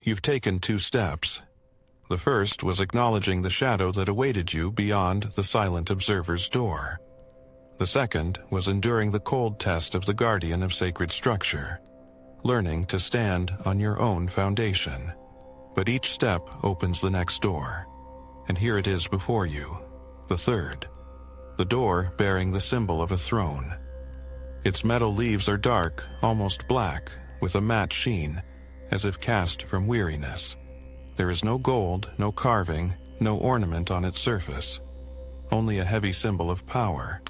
You've taken 2 steps. The first was acknowledging the shadow that awaited you beyond the silent observer's door. The second was enduring the cold test of the guardian of sacred structure, learning to stand on your own foundation. But each step opens the next door, and here it is before you, the third, the door bearing the symbol of a throne. Its metal leaves are dark, almost black, with a matte sheen, as if cast from weariness. There is no gold, no carving, no ornament on its surface, only a heavy symbol of power,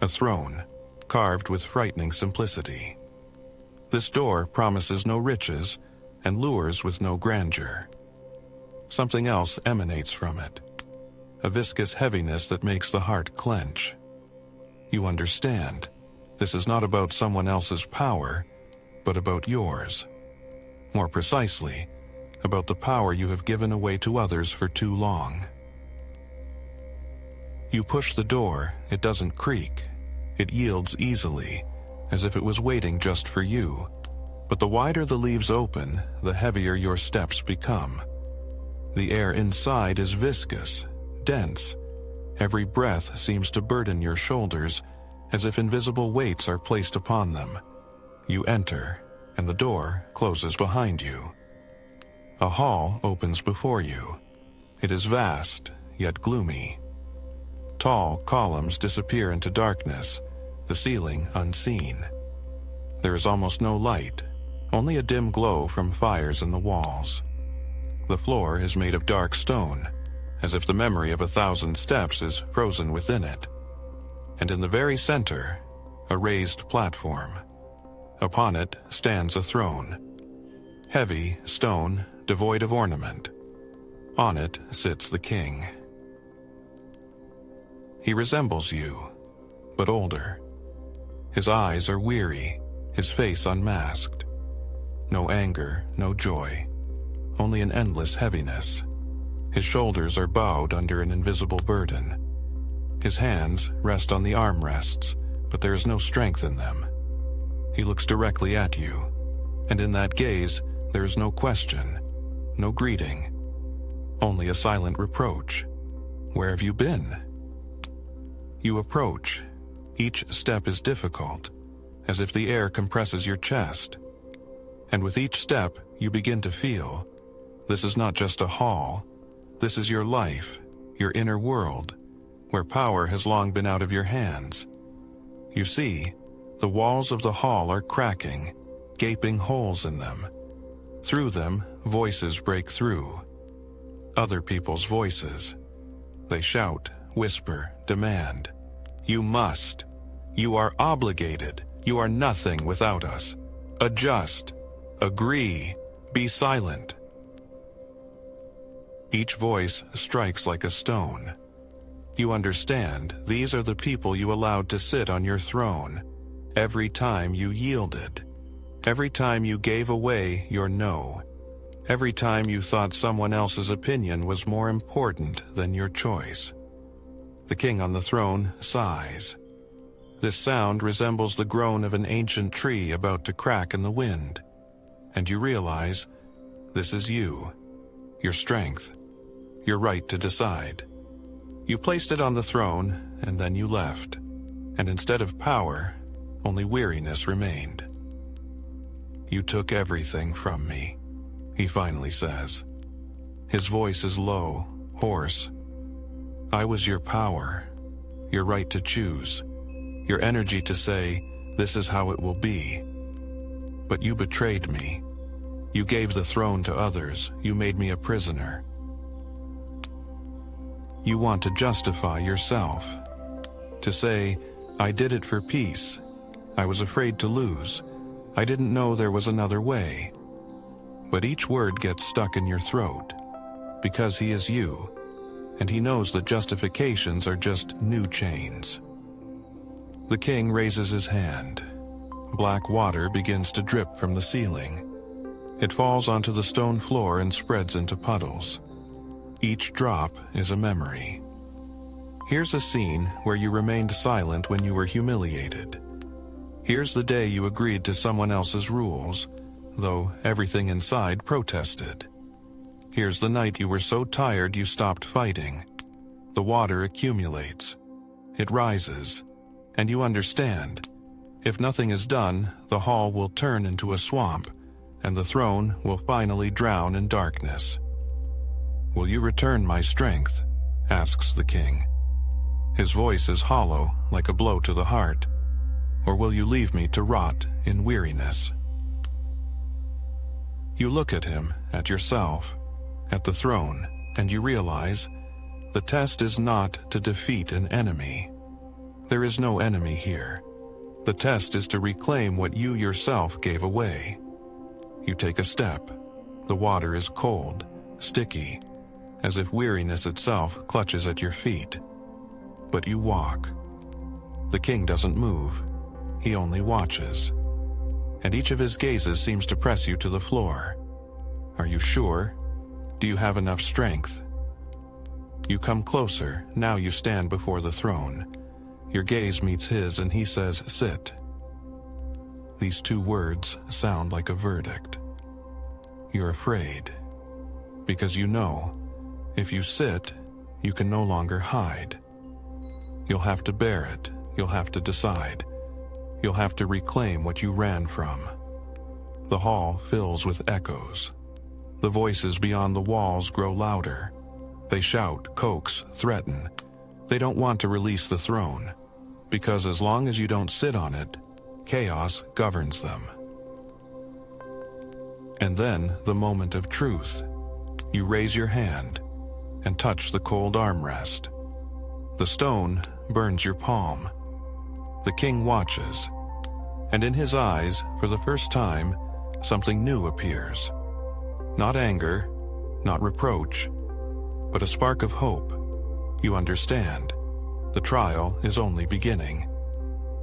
a throne, carved with frightening simplicity. This door promises no riches and lures with no grandeur. Something else emanates from it, a viscous heaviness that makes the heart clench. You understand, this is not about someone else's power, but about yours. More precisely, about the power you have given away to others for too long. You push the door, it doesn't creak. It yields easily, as if it was waiting just for you. But the wider the leaves open, the heavier your steps become. The air inside is viscous, dense. Every breath seems to burden your shoulders, as if invisible weights are placed upon them. You enter, and the door closes behind you. A hall opens before you. It is vast, yet gloomy. Tall columns disappear into darkness, the ceiling unseen. There is almost no light, only a dim glow from fires in the walls. The floor is made of dark stone, as if the memory of 1,000 steps is frozen within it. And in the very center, a raised platform. Upon it stands a throne. Heavy stone, devoid of ornament. On it sits the king. He resembles you, but older. His eyes are weary, his face unmasked. No anger, no joy, only an endless heaviness. His shoulders are bowed under an invisible burden. His hands rest on the armrests, but there is no strength in them. He looks directly at you, and in that gaze there is no question, no greeting, only a silent reproach. Where have you been? You approach. Each step is difficult, as if the air compresses your chest. And with each step, you begin to feel, this is not just a hall, this is your life, your inner world, where power has long been out of your hands. You see, the walls of the hall are cracking, gaping holes in them. Through them, voices break through. Other people's voices. They shout, whisper, demand. You must. You are obligated. You are nothing without us. Adjust. Agree. Be silent. Each voice strikes like a stone. You understand, these are the people you allowed to sit on your throne. Every time you yielded. Every time you gave away your no. Every time you thought someone else's opinion was more important than your choice. The king on the throne sighs. This sound resembles the groan of an ancient tree about to crack in the wind. And you realize, this is you, your strength, your right to decide. You placed it on the throne, and then you left. And instead of power, only weariness remained. You took everything from me, he finally says. His voice is low, hoarse. I was your power, your right to choose, your energy to say, this is how it will be. But you betrayed me. You gave the throne to others. You made me a prisoner. You want to justify yourself, to say, I did it for peace. I was afraid to lose. I didn't know there was another way. But each word gets stuck in your throat, because he is you, and he knows that justifications are just new chains. The king raises his hand. Black water begins to drip from the ceiling. It falls onto the stone floor and spreads into puddles. Each drop is a memory. Here's a scene where you remained silent when you were humiliated. Here's the day you agreed to someone else's rules, though everything inside protested. Here's the night you were so tired you stopped fighting. The water accumulates. It rises. And you understand. If nothing is done, the hall will turn into a swamp, and the throne will finally drown in darkness. "Will you return my strength?" asks the king. His voice is hollow, like a blow to the heart. "Or will you leave me to rot in weariness?" You look at him, at yourself, at the throne, and you realize the test is not to defeat an enemy. There is no enemy here. The test is to reclaim what you yourself gave away. You take a step. The water is cold, sticky, as if weariness itself clutches at your feet. But you walk. The king doesn't move. He only watches. And each of his gazes seems to press you to the floor. Are you sure? Do you have enough strength? You come closer. Now you stand before the throne. Your gaze meets his and he says, "Sit." These two words sound like a verdict. You're afraid. Because you know, if you sit, you can no longer hide. You'll have to bear it. You'll have to decide. You'll have to reclaim what you ran from. The hall fills with echoes. The voices beyond the walls grow louder. They shout, coax, threaten. They don't want to release the throne, because as long as you don't sit on it, chaos governs them. And then the moment of truth. You raise your hand and touch the cold armrest. The stone burns your palm. The king watches, and in his eyes, for the first time, something new appears. Not anger, not reproach, but a spark of hope. You understand. The trial is only beginning.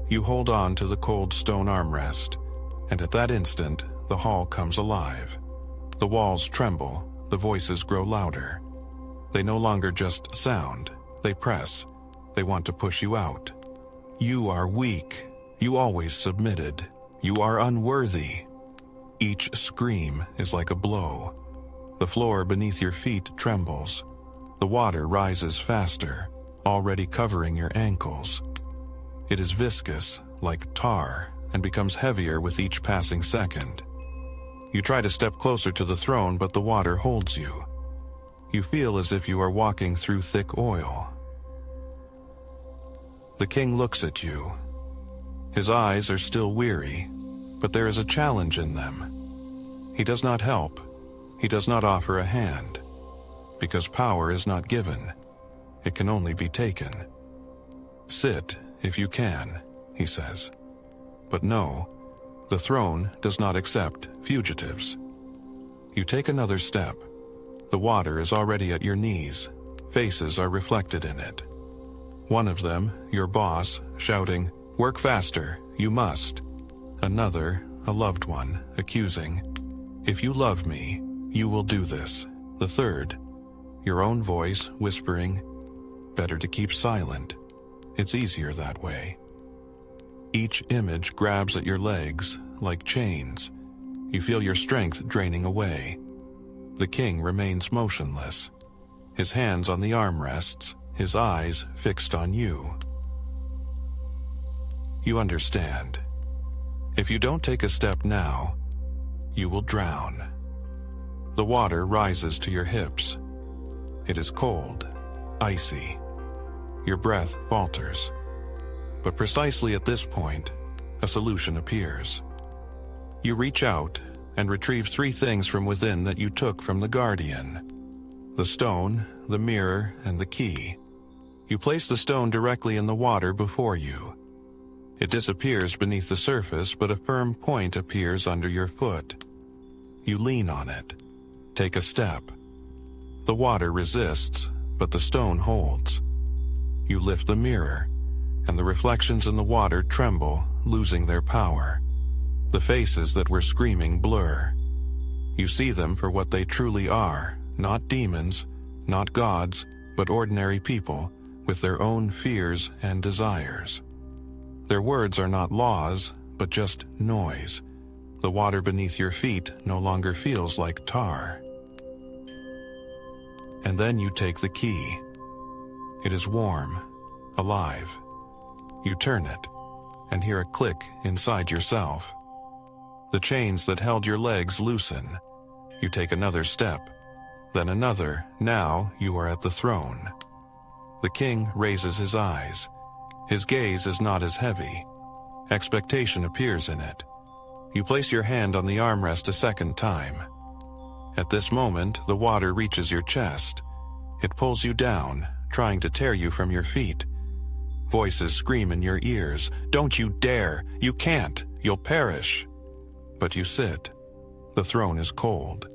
You hold on to the cold stone armrest, and at that instant, the hall comes alive. The walls tremble, the voices grow louder. They no longer just sound, they press. They want to push you out. You are weak. You always submitted. You are unworthy. Each scream is like a blow. The floor beneath your feet trembles. The water rises faster, already covering your ankles. It is viscous, like tar, and becomes heavier with each passing second. You try to step closer to the throne, but the water holds you. You feel as if you are walking through thick oil. The king looks at you. His eyes are still weary, but there is a challenge in them. He does not help. He does not offer a hand, because power is not given. It can only be taken. Sit, if you can, he says. But no, the throne does not accept fugitives. You take another step. The water is already at your knees. Faces are reflected in it. One of them, your boss, shouting, "Work faster, you must." Another, a loved one, accusing, "If you love me, you will do this." The third, your own voice whispering, "Better to keep silent. It's easier that way." Each image grabs at your legs like chains. You feel your strength draining away. The king remains motionless, his hands on the armrests, his eyes fixed on you. You understand. If you don't take a step now, you will drown. The water rises to your hips. It is cold, icy. Your breath falters. But precisely at this point, a solution appears. You reach out and retrieve 3 things from within that you took from the guardian: the stone, the mirror, and the key. You place the stone directly in the water before you. It disappears beneath the surface, but a firm point appears under your foot. You lean on it. Take a step. The water resists, but the stone holds. You lift the mirror, and the reflections in the water tremble, losing their power. The faces that were screaming blur. You see them for what they truly are, not demons, not gods, but ordinary people with their own fears and desires. Their words are not laws, but just noise. The water beneath your feet no longer feels like tar. And then you take the key. It is warm, alive. You turn it, and hear a click inside yourself. The chains that held your legs loosen. You take another step, then another. Now you are at the throne. The king raises his eyes. His gaze is not as heavy. Expectation appears in it. You place your hand on the armrest a second time. At this moment, the water reaches your chest. It pulls you down, trying to tear you from your feet. Voices scream in your ears, "Don't you dare! You can't! You'll perish!" But you sit. The throne is cold.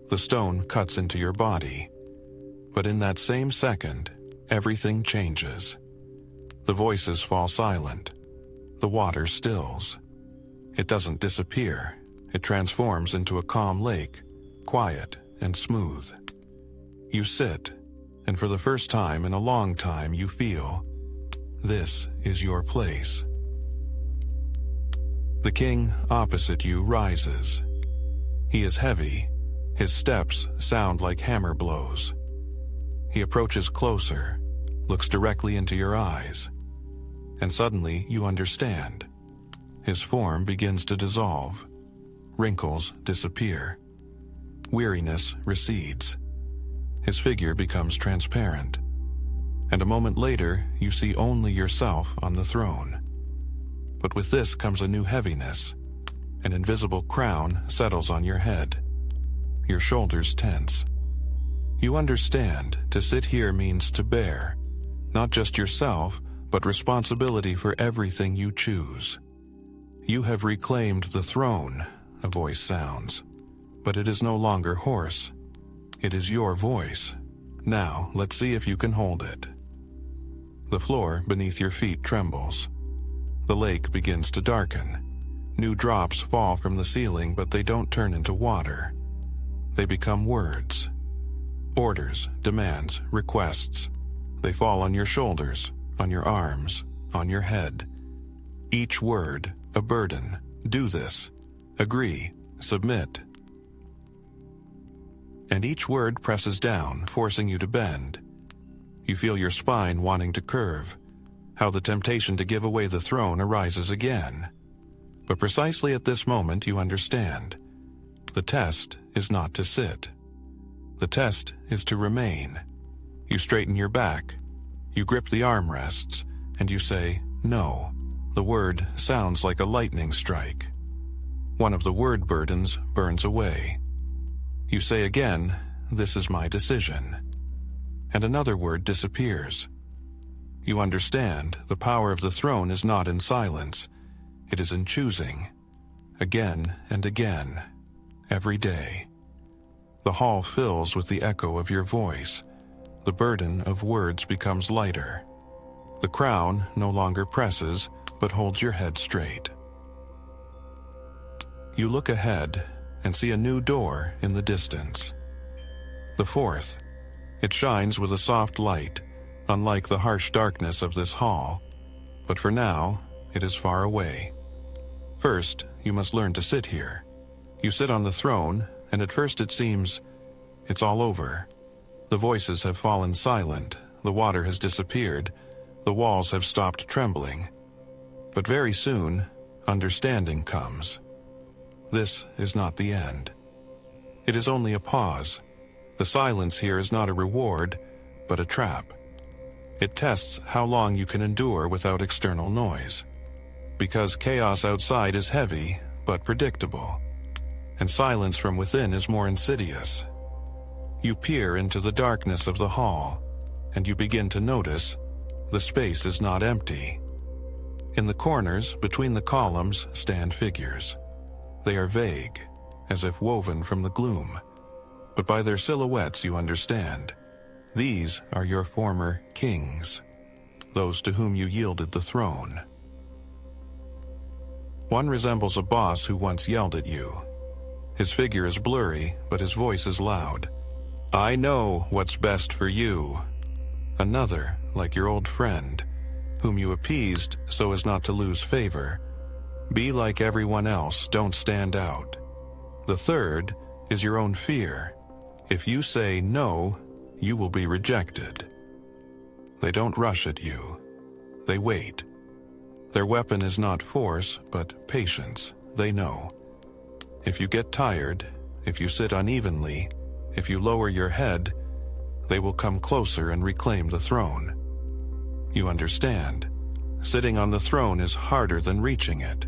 The stone cuts into your body. But in that same second, everything changes. The voices fall silent. The water stills. It doesn't disappear. It transforms into a calm lake, quiet and smooth. You sit, and for the first time in a long time you feel, this is your place. The king opposite you rises. He is heavy. His steps sound like hammer blows. He approaches closer, looks directly into your eyes, and suddenly you understand. His form begins to dissolve. Wrinkles disappear. Weariness recedes. His figure becomes transparent. And a moment later, you see only yourself on the throne. But with this comes a new heaviness. An invisible crown settles on your head. Your shoulders tense. You understand, to sit here means to bear, not just yourself, but responsibility for everything you choose. You have reclaimed the throne, a voice sounds, but it is no longer hoarse. It is your voice. Now, let's see if you can hold it. The floor beneath your feet trembles. The lake begins to darken. New drops fall from the ceiling, but they don't turn into water. They become words. Orders, demands, requests. They fall on your shoulders, on your arms, on your head. Each word, a burden. Do this. Agree. Submit. And each word presses down, forcing you to bend. You feel your spine wanting to curve. How the temptation to give away the throne arises again. But precisely at this moment you understand. The test is not to sit. The test is to remain. You straighten your back. You grip the armrests, and you say, no. The word sounds like a lightning strike. One of the word burdens burns away. You say again, this is my decision. And another word disappears. You understand the power of the throne is not in silence. It is in choosing. Again and again. Every day. The hall fills with the echo of your voice. The burden of words becomes lighter. The crown no longer presses, but holds your head straight. You look ahead and see a new door in the distance. The fourth. It shines with a soft light, unlike the harsh darkness of this hall. But for now, it is far away. First, you must learn to sit here. You sit on the throne, and at first it seems it's all over. The voices have fallen silent, the water has disappeared, the walls have stopped trembling. But very soon, understanding comes. This is not the end. It is only a pause. The silence here is not a reward, but a trap. It tests how long you can endure without external noise. Because chaos outside is heavy, but predictable. And silence from within is more insidious. You peer into the darkness of the hall, and you begin to notice the space is not empty. In the corners, between the columns, stand figures. They are vague, as if woven from the gloom. But by their silhouettes you understand. These are your former kings, those to whom you yielded the throne. One resembles a boss who once yelled at you. His figure is blurry, but his voice is loud. I know what's best for you. Another, like your old friend, whom you appeased so as not to lose favor. Be like everyone else, don't stand out. The third is your own fear. If you say no, you will be rejected. They don't rush at you. They wait. Their weapon is not force, but patience. They know. If you get tired, if you sit unevenly, if you lower your head, they will come closer and reclaim the throne. You understand. Sitting on the throne is harder than reaching it,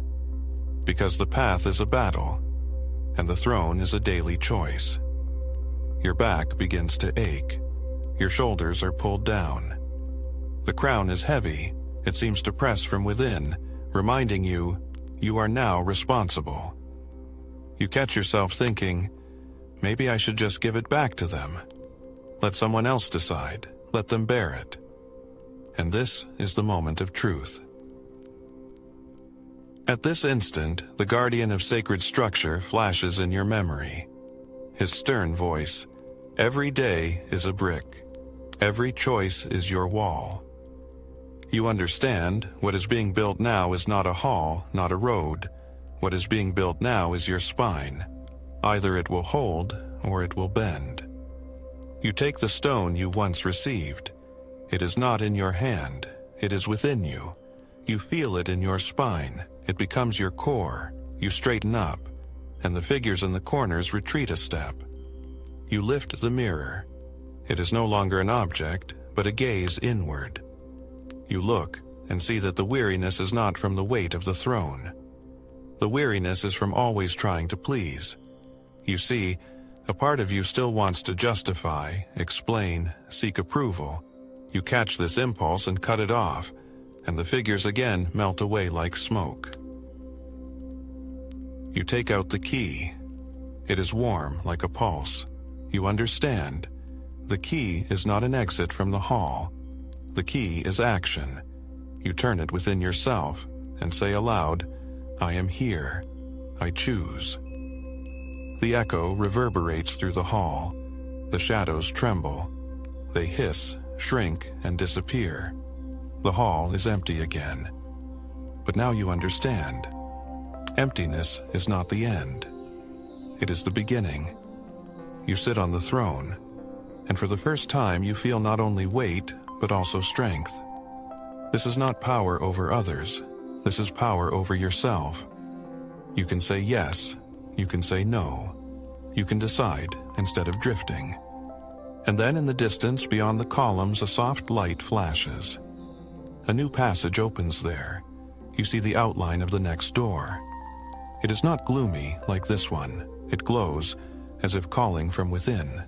because the path is a battle, and the throne is a daily choice. Your back begins to ache. Your shoulders are pulled down. The crown is heavy. It seems to press from within, reminding you, you are now responsible. You catch yourself thinking, maybe I should just give it back to them. Let someone else decide. Let them bear it. And this is the moment of truth. At this instant, the guardian of sacred structure flashes in your memory. His stern voice, every day is a brick. Every choice is your wall. You understand, what is being built now is not a hall, not a road. What is being built now is your spine. Either it will hold, or it will bend. You take the stone you once received. It is not in your hand, it is within you. You feel it in your spine, it becomes your core. You straighten up, and the figures in the corners retreat a step. You lift the mirror. It is no longer an object, but a gaze inward. You look and see that the weariness is not from the weight of the throne. The weariness is from always trying to please. You see, a part of you still wants to justify, explain, seek approval. You catch this impulse and cut it off, and the figures again melt away like smoke. You take out the key. It is warm like a pulse. You understand. The key is not an exit from the hall. The key is action. You turn it within yourself and say aloud, I am here. I choose. The echo reverberates through the hall. The shadows tremble. They hiss, shrink, and disappear. The hall is empty again. But now you understand. Emptiness is not the end. It is the beginning. You sit on the throne, and for the first time you feel not only weight, but also strength. This is not power over others. This is power over yourself. You can say yes. You can say no. You can decide instead of drifting. And then in the distance beyond the columns a soft light flashes. A new passage opens there. You see the outline of the next door. It is not gloomy like this one. It glows as if calling from within.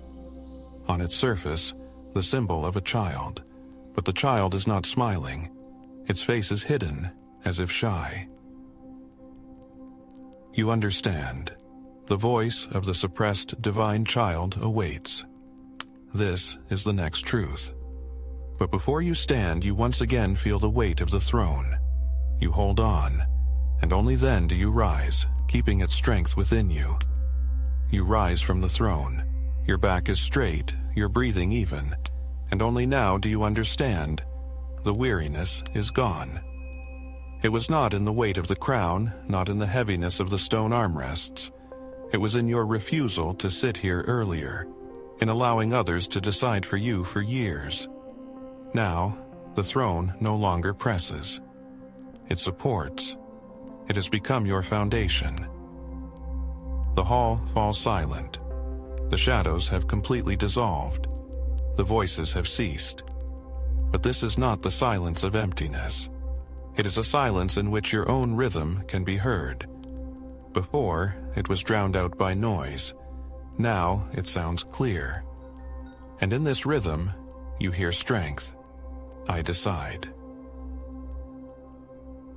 On its surface, the symbol of a child. But the child is not smiling. Its face is hidden, as if shy. You understand. The voice of the suppressed divine child awaits. This is the next truth. But before you stand, you once again feel the weight of the throne. You hold on, and only then do you rise, keeping its strength within you. You rise from the throne. Your back is straight, your breathing even, and only now do you understand. The weariness is gone. It was not in the weight of the crown, not in the heaviness of the stone armrests. It was in your refusal to sit here earlier, in allowing others to decide for you for years. Now, the throne no longer presses. It supports. It has become your foundation. The hall falls silent. The shadows have completely dissolved. The voices have ceased. But this is not the silence of emptiness. It is a silence in which your own rhythm can be heard. Before, it was drowned out by noise. Now, it sounds clear. And in this rhythm, you hear strength. I decide.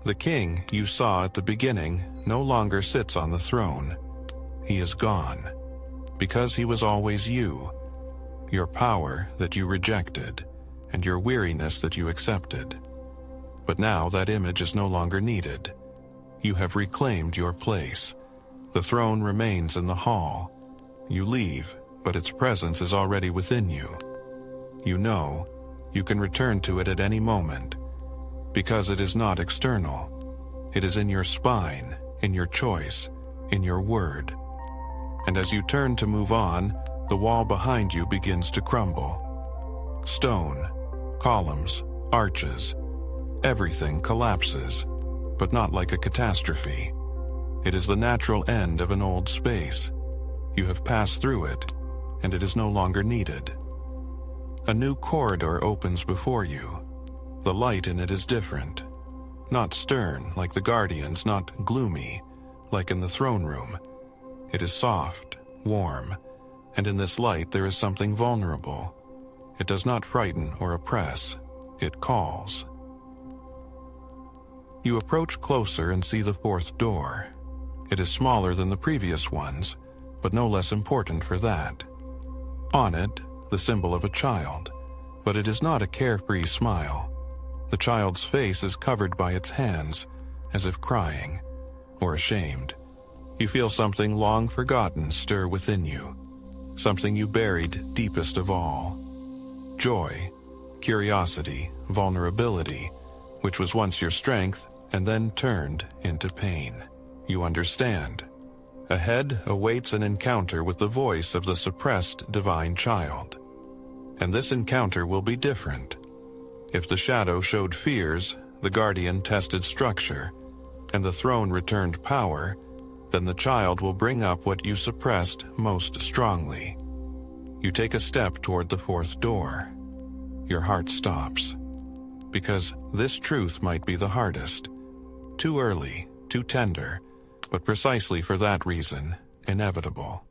The king you saw at the beginning no longer sits on the throne. He is gone. Because he was always you. Your power that you rejected, and your weariness that you accepted. But now that image is no longer needed. You have reclaimed your place. The throne remains in the hall. You leave, but its presence is already within you. You know, you can return to it at any moment, because it is not external. It is in your spine, in your choice, in your word. And as you turn to move on, the wall behind you begins to crumble. Stone, columns, arches, everything collapses, but not like a catastrophe. It is the natural end of an old space. You have passed through it, and it is no longer needed. A new corridor opens before you. The light in it is different. Not stern, like the Guardians, not gloomy, like in the throne room. It is soft, warm, and in this light there is something vulnerable. It does not frighten or oppress. It calls. You approach closer and see the fourth door. It is smaller than the previous ones, but no less important for that. On it, the symbol of a child, but it is not a carefree smile. The child's face is covered by its hands, as if crying or ashamed. You feel something long forgotten stir within you, something you buried deepest of all. Joy, curiosity, vulnerability, which was once your strength and then turned into pain. You understand. Ahead awaits an encounter with the voice of the suppressed divine child. And this encounter will be different. If the shadow showed fears, the guardian tested structure, and the throne returned power, then the child will bring up what you suppressed most strongly. You take a step toward the fourth door. Your heart stops. Because this truth might be the hardest. Too early, too tender, but precisely for that reason, inevitable.